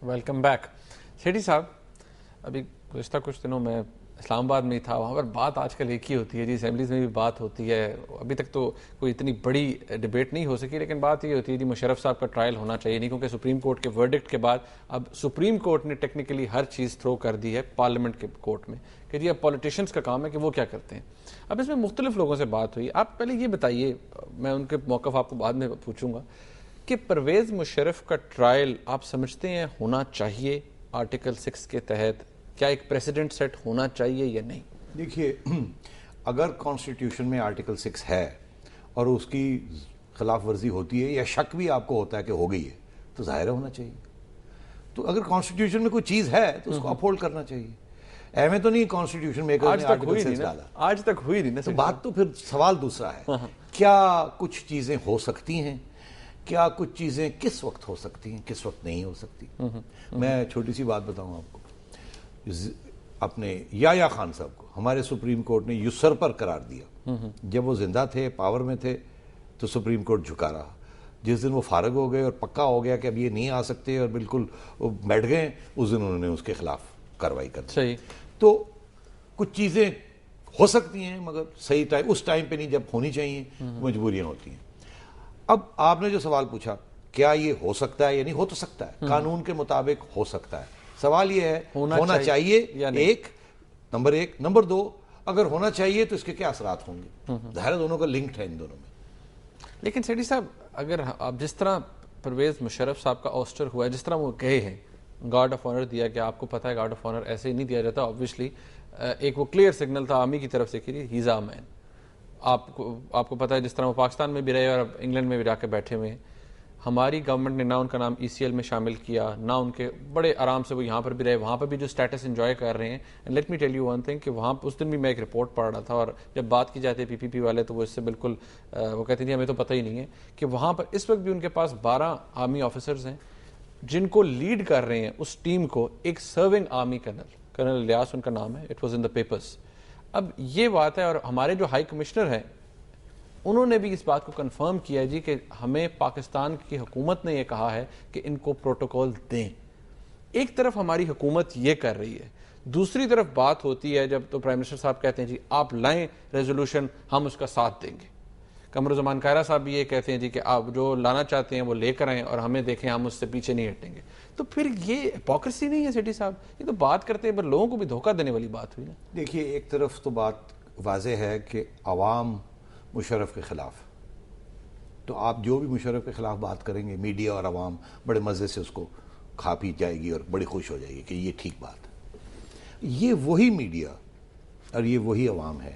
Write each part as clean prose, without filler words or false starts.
Welcome back. सेठी साहब, अभी गुज़श्ता कुछ दिनों में इस्लामाबाद में ही था, वहाँ पर बात आजकल एक ही होती है जी, असेंबलीज़ में भी बात होती है। अभी तक तो कोई इतनी बड़ी डिबेट नहीं हो सकी, लेकिन बात ये होती है जी मुशर्रफ साहब का ट्रायल होना चाहिए नहीं, क्योंकि सुप्रीम कोर्ट के वर्डिक्ट के बाद अब सुप्रीम कोर्ट ने टेक्निकली हर चीज़ थ्रो कर दी है पार्लियामेंट के कोर्ट में कि जी अब पॉलिटिशियंस का काम है कि वो क्या करते हैं। अब इसमें मुख्तलिफ लोगों से बात हुई। आप पहले ये बताइए, मैं उनके मौक़िफ़ आपको बाद में पूछूंगा कि परवेज़ मुशर्रफ का ट्रायल आप समझते हैं होना चाहिए आर्टिकल 6 के तहत? क्या एक प्रेसिडेंट सेट होना चाहिए या नहीं? देखिए, अगर कॉन्स्टिट्यूशन में आर्टिकल 6 है और उसकी खिलाफ वर्जी होती है या शक भी आपको होता है कि हो गई है, तो जाहिर होना चाहिए। तो अगर कॉन्स्टिट्यूशन में कोई चीज़ है तो उसको अपहोल्ड करना चाहिए। ऐਵੇਂ तो नहीं कॉन्स्टिट्यूशन मेकर ने आर्टिकल 6 डाला, आज तक हुई नहीं ना। तो बात तो फिर सवाल दूसरा है, क्या कुछ चीज़ें हो सकती हैं, क्या कुछ चीज़ें किस वक्त हो सकती हैं, किस वक्त नहीं हो सकती। मैं छोटी सी बात बताऊं आपको, अपने याया खान साहब को हमारे सुप्रीम कोर्ट ने यूसर्पर करार दिया। जब वो जिंदा थे, पावर में थे, तो सुप्रीम कोर्ट झुका रहा। जिस दिन वो फारग हो गए और पक्का हो गया कि अब ये नहीं आ सकते और बिल्कुल वो बैठ गए, उस दिन उन्होंने उसके खिलाफ कार्रवाई कर दी। सही। तो कुछ चीज़ें हो सकती हैं मगर सही टाइम, उस टाइम पे नहीं जब होनी चाहिए, मजबूरियां होती हैं। अब आपने जो सवाल पूछा, क्या ये हो सकता है या नहीं, हो तो सकता है, कानून के मुताबिक हो सकता है। सवाल ये है होना चाहिए या नहीं। नंबर एक। नंबर दो, अगर होना चाहिए तो इसके क्या असरात होंगे। जाहिर दोनों का लिंक है इन दोनों में। लेकिन सेठी साहब, अगर आप जिस तरह परवेज़ मुशर्रफ साहब का ऑस्टर हुआ है, जिस तरह वो गए हैं, गार्ड ऑफ ऑनर दिया गया, आपको पता है गार्ड ऑफ ऑनर ऐसे ही नहीं दिया जाता ऑब्वियसली। एक वो क्लियर सिग्नल था आर्मी की तरफ से कि ही इज़ अ मैन। आपको पता है जिस तरह वो पाकिस्तान में भी रहे और अब इंग्लैंड में भी जाके बैठे हुए हैं। हमारी गवर्नमेंट ने ना उनका नाम ECL में शामिल किया, ना उनके, बड़े आराम से वो यहाँ पर भी रहे, वहाँ पर भी जो स्टेटस एंजॉय कर रहे हैं। And let me tell you one thing कि वहाँ उस दिन भी मैं एक रिपोर्ट पढ़ रहा था, और जब बात की जाती है PPP वाले, तो वो इससे बिल्कुल वो कहते थे हमें तो पता ही नहीं है कि वहाँ पर इस वक्त भी उनके पास 12 आर्मी ऑफिसर्स हैं जिनको लीड कर रहे हैं उस टीम को एक सर्विंग आर्मी कर्नल इलियास उनका नाम है। It was in the papers. अब ये बात है, और हमारे जो हाई कमिश्नर हैं उन्होंने भी इस बात को कंफर्म किया जी कि हमें पाकिस्तान की हुकूमत ने यह कहा है कि इनको प्रोटोकॉल दें। एक तरफ हमारी हुकूमत ये कर रही है, दूसरी तरफ बात होती है जब तो प्राइम मिनिस्टर साहब कहते हैं जी आप लाएं रेजोल्यूशन, हम उसका साथ देंगे। कमरुज़्ज़मान कायरा साहब भी ये कहते हैं जी कि आप जो लाना चाहते हैं वो लेकर आएं और हमें देखें, हम उससे पीछे नहीं हटेंगे। तो फिर ये हिपोक्रेसी नहीं है सेठी साहब? ये तो बात करते हैं पर लोगों को भी धोखा देने वाली बात हुई ना। देखिए, एक तरफ तो बात वाज़ेह है कि अवाम मुशर्रफ के खिलाफ, तो आप जो भी मुशर्रफ के खिलाफ बात करेंगे, मीडिया और अवाम बड़े मज़े से उसको खा पी जाएगी और बड़ी खुश हो जाएगी कि ये ठीक बात है। ये वही मीडिया और ये वही अवाम है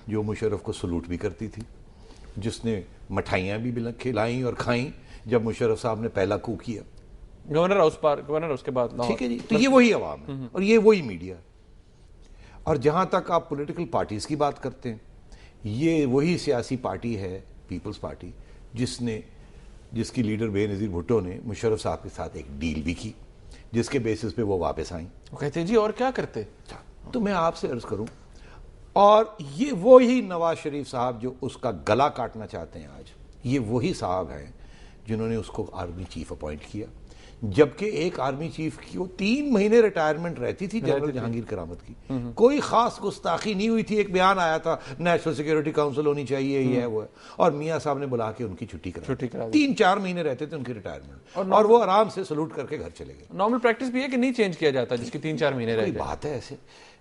जो मुशर्रफ को सलूट भी करती थी, जिसने मिठाइयाँ भी खिलाई और खाई जब मुशर्रफ साहब ने पहला कू किया। गवर्नर उसके बाद, ठीक है जी। तो ये वही अवाम है और ये वही मीडिया। और जहाँ तक आप पॉलिटिकल पार्टीज़ की बात करते हैं, ये वही सियासी पार्टी है, पीपल्स पार्टी, जिसकी लीडर बेनज़ीर भुट्टो ने मुशर्रफ साहब के साथ एक डील भी की, जिसके बेसिस पे वो वापस आई। वो कहते जी और क्या करते। तो मैं आपसे अर्ज करूं, और ये वही नवाज शरीफ साहब जो उसका गला काटना चाहते हैं आज, ये वही साहब हैं जिन्होंने उसको आर्मी चीफ अपॉइंट किया, जबकि एक आर्मी चीफ की वो 3 महीने रिटायरमेंट रहती थी जनरल जहांगीर करामत की। कोई खास गुस्ताखी नहीं हुई थी। एक बयान आया था नेशनल सिक्योरिटी काउंसिल होनी चाहिए, ये है वो है, और मियाँ साहब ने बुला के उनकी छुट्टी करा 3-4 महीने रहते थे उनकी रिटायरमेंट, और वो आराम से सलूट करके घर चले गए। नॉर्मल प्रैक्टिस भी है कि नहीं चेंज किया जाता जिसकी 3-4 महीने रह गए। बात है ऐसे,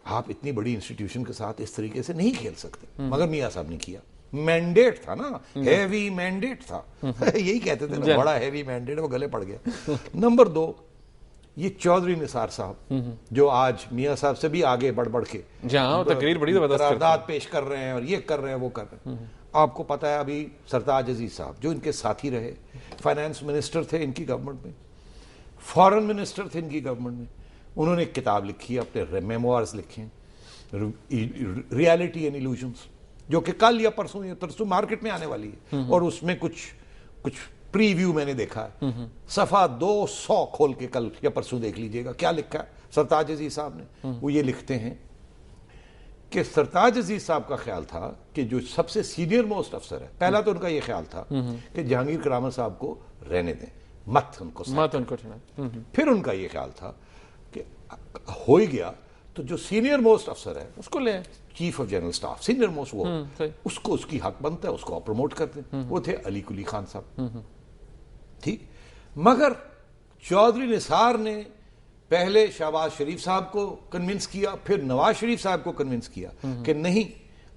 आप इतनी बड़ी इंस्टीट्यूशन के साथ इस तरीके से नहीं खेल सकते, मगर मियाँ साहब ने किया। मैंडेट था ना, हैवी मैंडेट था। यही कहते थे ना, बड़ा हैवी मैंडेट, वो गले पड़ गया। नंबर 2, ये चौधरी निसार साहब जो आज मियाँ साहब से भी आगे बढ़ के तकरीर बड़ी जबरदस्त करारदाद पेश कर रहे हैं और ये कर रहे हैं, वो कर रहे हैं। आपको पता है अभी सरताज अजीज साहब जो इनके साथी रहे, फाइनेंस मिनिस्टर थे इनकी गवर्नमेंट में, फॉरेन मिनिस्टर थे इनकी गवर्नमेंट में, उन्होंने एक किताब लिखी है, अपने मेमोइर्स लिखे हैं, रियलिटी एंड इल्यूजन्स, जो कि कल या परसों मार्केट में आने वाली है। और उसमें कुछ प्रीव्यू मैंने देखा है, सफ़ा 200 खोल के कल या परसों देख लीजिएगा क्या लिखा है सरताज अजीज साहब ने। वो ये लिखते हैं कि सरताज अजीज साहब का ख्याल था कि जो सबसे सीनियर मोस्ट अफसर है, पहला तो उनका ये ख्याल था कि जहांगीर करामत साहब को रहने दें, मत उनको चुना। फिर उनका ये ख्याल था कि हो ही गया तो जो सीनियर मोस्ट अफसर है उसको ले, chief of general staff senior most, वो सही। उसको उसकी हक बनता है, उसको आप प्रमोट कर दें। वो थे अली कुली खान साहब, ठीक। मगर चौधरी निसार ने पहले शहबाज शरीफ साहब को कन्विंस किया, फिर नवाज शरीफ साहब को कन्विंस किया कि नहीं,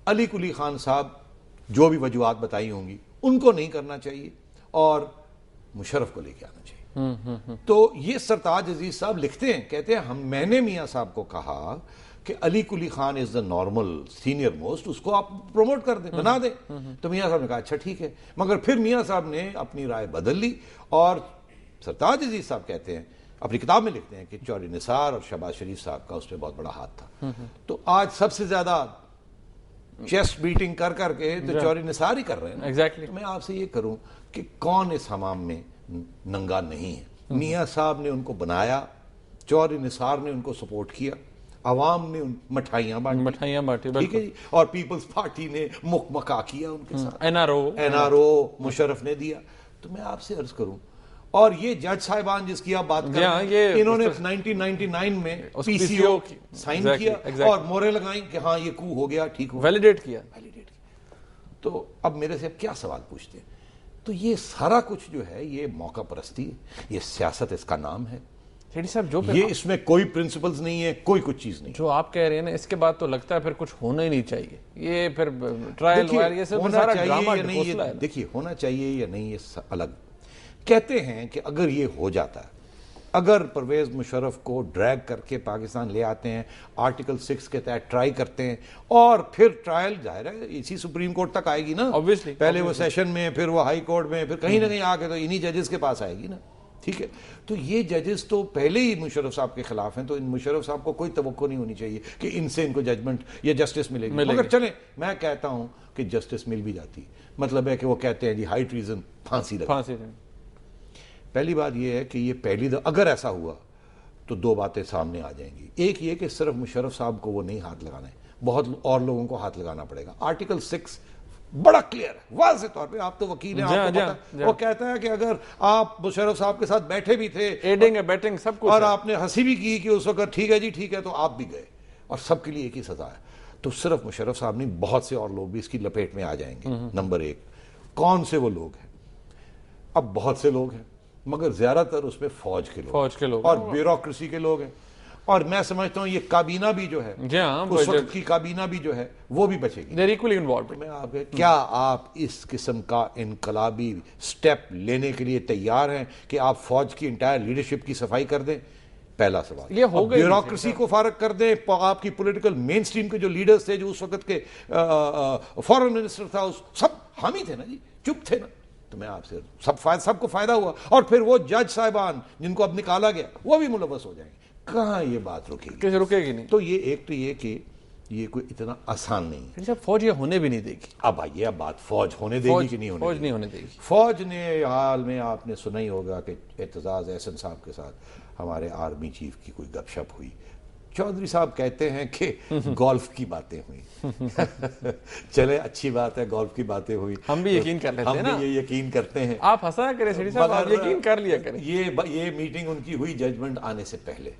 अली कुली खान साहब जो भी वजूहत बताई होंगी उनको नहीं करना चाहिए और मुशर्रफ को लेके आना चाहिए। तो ये सरताज अजीज साहब लिखते हैं, कहते हैं मैंने मियां साहब को कहा कि Ali Kuli Khan is the normal senior most, उसको आप प्रमोट कर दें, बना दें। तो मियां साहब ने कहा अच्छा ठीक है। मगर फिर मियां साहब ने अपनी राय बदल ली और सरताज अजीज साहब कहते हैं, अपनी किताब में लिखते हैं कि चौधरी निसार और शहबाज शरीफ साहब का उसमें बहुत बड़ा हाथ था। तो आज सबसे ज्यादा चेस्ट बीटिंग कर करके तो चौधरी निसार ही कर रहे हैं। एग्जैक्टली। तो मैं आपसे ये करूं कि कौन इस हमाम में नंगा नहीं है? मियां साहब ने उनको बनाया, चौधरी निसार ने उनको सपोर्ट किया, अवाम ने मिठाइयां बांटी, ठीक है जी, और पीपल्स पार्टी ने मुकमका किया उनके साथ, एनआरओ मुशर्रफ ने दिया। तो मैं आपसे अर्ज करूं, और ये जज साहिबान जिसकी आप बात कर रहे हैं, इन्होंने 1999 में पीसीओ साइन किया और मोहरें लगाई कि हाँ ये कू हो गया, ठीक हो, वैलिडेट किया। तो अब मेरे से क्या सवाल पूछते हैं? तो ये सारा कुछ जो है ये मौका परस्ती, ये सियासत इसका नाम है। शेठी साहब, जो ये इसमें कोई प्रिंसिपल्स नहीं है, कोई कुछ चीज नहीं। जो आप कह रहे हैं ना, इसके बाद तो लगता है फिर कुछ होना ही नहीं चाहिए। ये फिर ट्रायल वायल ये सब सारा ड्रामा है। देखिए, होना चाहिए या नहीं ये अलग। कहते हैं कि अगर ये हो जाता है, अगर परवेज मुशर्रफ को ड्रैग करके पाकिस्तान ले आते हैं, आर्टिकल 6 के तहत ट्राई करते हैं और फिर ट्रायल जाहिर है इसी सुप्रीम कोर्ट तक आएगी ना, ऑब्वियसली, पहले वो सेशन में, फिर वो हाई कोर्ट में, फिर कहीं ना कहीं आके तो इन्हीं जजेस के पास आएगी ना, ठीक है। तो ये जजेस तो पहले ही मुशर्रफ साहब के खिलाफ हैं, तो इन मुशर्रफ साहब को कोई तवक्को नहीं होनी चाहिए कि इनसे इनको जजमेंट या जस्टिस मिलेगी। मगर चले, मैं कहता हूं कि जस्टिस मिल भी जाती, मतलब है कि वो कहते हैं जी हाई ट्रीजन, फांसी लगे। पहली बात यह है कि ये पहली अगर ऐसा हुआ तो दो बातें सामने आ जाएंगी। एक ये कि सिर्फ मुशर्रफ साहब को वो नहीं हाथ लगाना है, बहुत और लोगों को हाथ लगाना पड़ेगा। आर्टिकल 6 बड़ा क्लियर है, वाज़ेह तौर पे, आप तो वकील हैं, आपको पता है। वो कहता है कि अगर आप मुशर्रफ साहब के साथ बैठे भी थे, एडिंग एबेटिंग सब कुछ, और आपने हंसी भी की कि उस वक्त ठीक है जी ठीक है, तो आप भी गए और सबके लिए एक ही सजा है। तो सिर्फ मुशर्रफ साहब नहीं, बहुत से और लोग भी इसकी लपेट में आ जाएंगे। नंबर एक, कौन से वो लोग हैं? अब बहुत से लोग हैं, मगर ज्यादातर उसमें फौज के लोग और ब्यूरोक्रेसी के लोग हैं। और मैं समझता हूं ये काबीना भी जो है, उस वक्त की काबीना भी जो है वो भी बचेगी। मैं आप क्या आप इस किस्म का इनकलाबी स्टेप लेने के लिए तैयार हैं कि आप फौज की इंटायर लीडरशिप की सफाई कर दें? पहला सवाल। ये हो गई, ब्यूरोक्रेसी को फारग कर दें, आपकी पॉलिटिकल मेन स्ट्रीम के जो लीडर्स थे, जो उस वक्त के फॉरेन मिनिस्टर था, सब हामी थे ना जी, चुप थे ना। तो मैं आपसे सबको फायदा हुआ, और फिर वो जज साहिबान जिनको अब निकाला गया वो भी मुलव्वस हो जाएंगे। कहां ये बात रुकेगी नहीं। तो ये एक तो ये कि ये कोई इतना आसान नहीं है। सब फौज ये होने भी नहीं देगी। अब आइए, अब बात फौज होने देगी कि नहीं होने फौज नहीं होने देगी। फौज ने हाल में आपने सुना ही होगा कि एतजाज एहसन साहब के साथ हमारे आर्मी चीफ की कोई गपशप हुई। चौधरी साहब कहते हैं कि गोल्फ की बातें हुई। चले, अच्छी बात है, गोल्फ की बातें हुई, हम भी यकीन कर लेते हैं ना, हम भी ये यकीन करते हैं। आप हंसा करें शेठी साहब, आप यकीन कर लिया करें। ये मीटिंग उनकी हुई जजमेंट आने से पहले,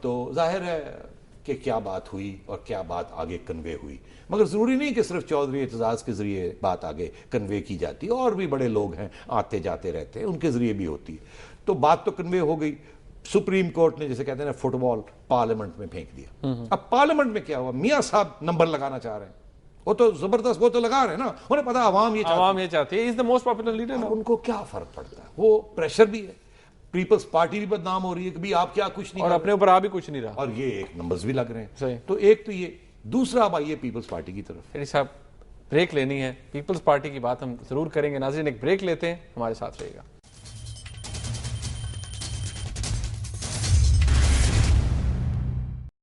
तो जाहिर है कि क्या बात हुई और क्या बात आगे कन्वे हुई। मगर जरूरी नहीं कि सिर्फ चौधरी एतजाज के जरिए बात आगे कन्वे की जाती है, और भी बड़े लोग हैं, आते जाते रहते हैं, उनके जरिए भी होती है। तो बात तो कन्वे हो गई। सुप्रीम कोर्ट ने, जैसे कहते हैं ना, फुटबॉल पार्लियामेंट में फेंक दिया। अब पार्लियामेंट में क्या हुआ? मियां साहब नंबर लगाना चाह रहे हैं, वो तो जबरदस्त, वो तो लगा रहे हैं ना, उन्हें पता आवाम ये चाहती है, is the most popular leader. उनको क्या फर्क पड़ता है? वो प्रेशर भी है, पीपल्स पार्टी भी बदनाम हो रही है कि भाई आप क्या कुछ नहीं, और अपने ऊपर आ भी कुछ नहीं रहा, और ये एक नंबर्स भी लग रहे हैं। तो एक तो ये, दूसरा अब आइए पीपल्स पार्टी की तरफ। शेठी साहब, ब्रेक लेनी है, पीपल्स पार्टी की बात हम जरूर करेंगे। नाज़रीन, एक ब्रेक लेते हैं, हमारे साथ रहेगा।